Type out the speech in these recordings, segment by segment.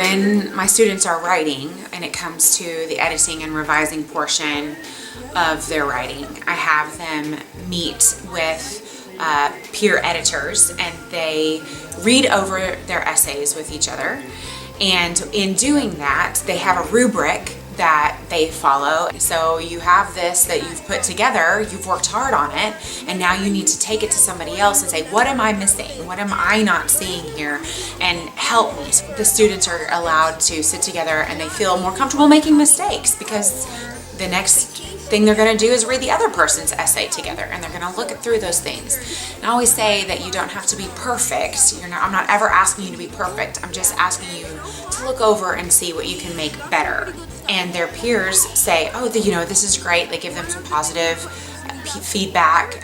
when my students are writing and it comes to the editing and revising portion of their writing, I have them meet with peer editors, and they read over their essays with each other. And in doing that, they have a rubric that they follow. So you have this that you've put together, you've worked hard on it, and now you need to take it to somebody else and say, what am I missing? What am I not seeing here? And help me. The students are allowed to sit together and they feel more comfortable making mistakes, because the next thing they're going to do is read the other person's essay together, and they're going to look through those things. And I always say that you don't have to be perfect. I'm not ever asking you to be perfect. I'm just asking you to look over and see what you can make better. And their peers say, oh, this is great. They give them some positive feedback,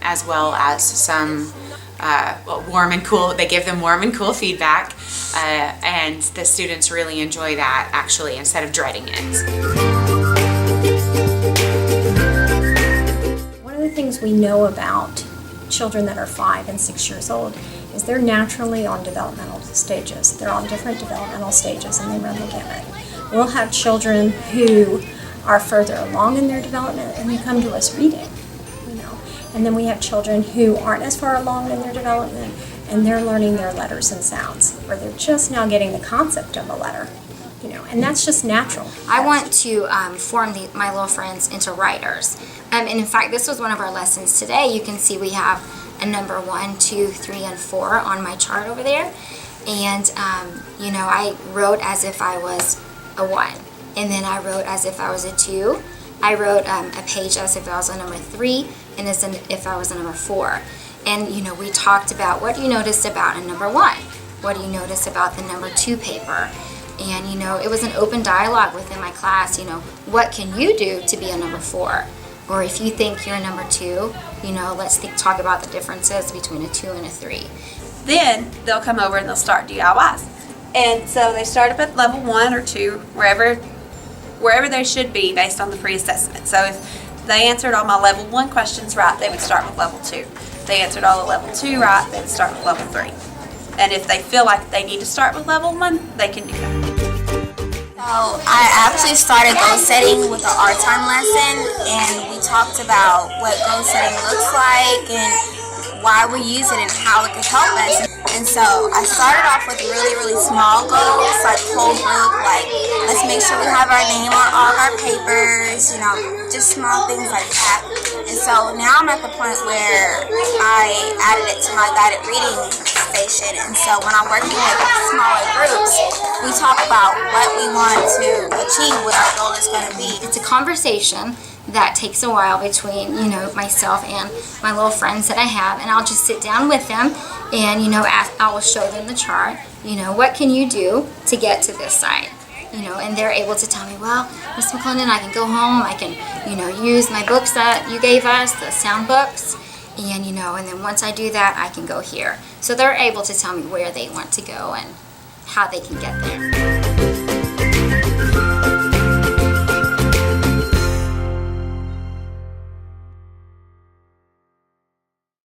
as well as some warm and cool. They give them warm and cool feedback, and the students really enjoy that, actually, instead of dreading it. One of the things we know about children that are 5 and 6 years old is they're naturally on developmental stages. They're on different developmental stages, and they run the gamut. We'll have children who are further along in their development and they come to us reading, And then we have children who aren't as far along in their development and they're learning their letters and sounds, or they're just now getting the concept of a letter, and that's just natural. I want to form my little friends into writers. And in fact, this was one of our lessons today. You can see we have a number 1, 2, 3, and 4 on my chart over there. And, I wrote as if I was a 1. And then I wrote as if I was a 2. I wrote a page as if I was a number 3 and as if I was a number 4. And, we talked about what you noticed about a number 1. What do you notice about the number 2 paper? And, it was an open dialogue within my class. What can you do to be a number 4? Or if you think you're a number 2, let's talk about the differences between a 2 and a 3. Then they'll come over and they'll start DIYs. And so they start up at level 1 or 2, wherever they should be based on the pre-assessment. So if they answered all my level 1 questions right, they would start with level 2. If they answered all the level 2 right, they would start with level 3. And if they feel like they need to start with level 1, they can do that. So I actually started goal setting with the art time lesson, and we talked about what goal setting looks like and why we use it and how it can help us. And so I started off with really, really small goals, like whole book, like let's make sure we have our name on all of our papers, just small things like that. And so now I'm at the point where I added it to my guided reading station. And so when I'm working with smaller groups, we talk about what we want to achieve, what our goal is going to be. It's a conversation that takes a while between, myself and my little friends that I have, and I'll just sit down with them and, I will show them the chart, what can you do to get to this side? And they're able to tell me, well, Miss McClendon, I can go home, I can, use my books that you gave us, the sound books, and, and then once I do that, I can go here. So they're able to tell me where they want to go and how they can get there.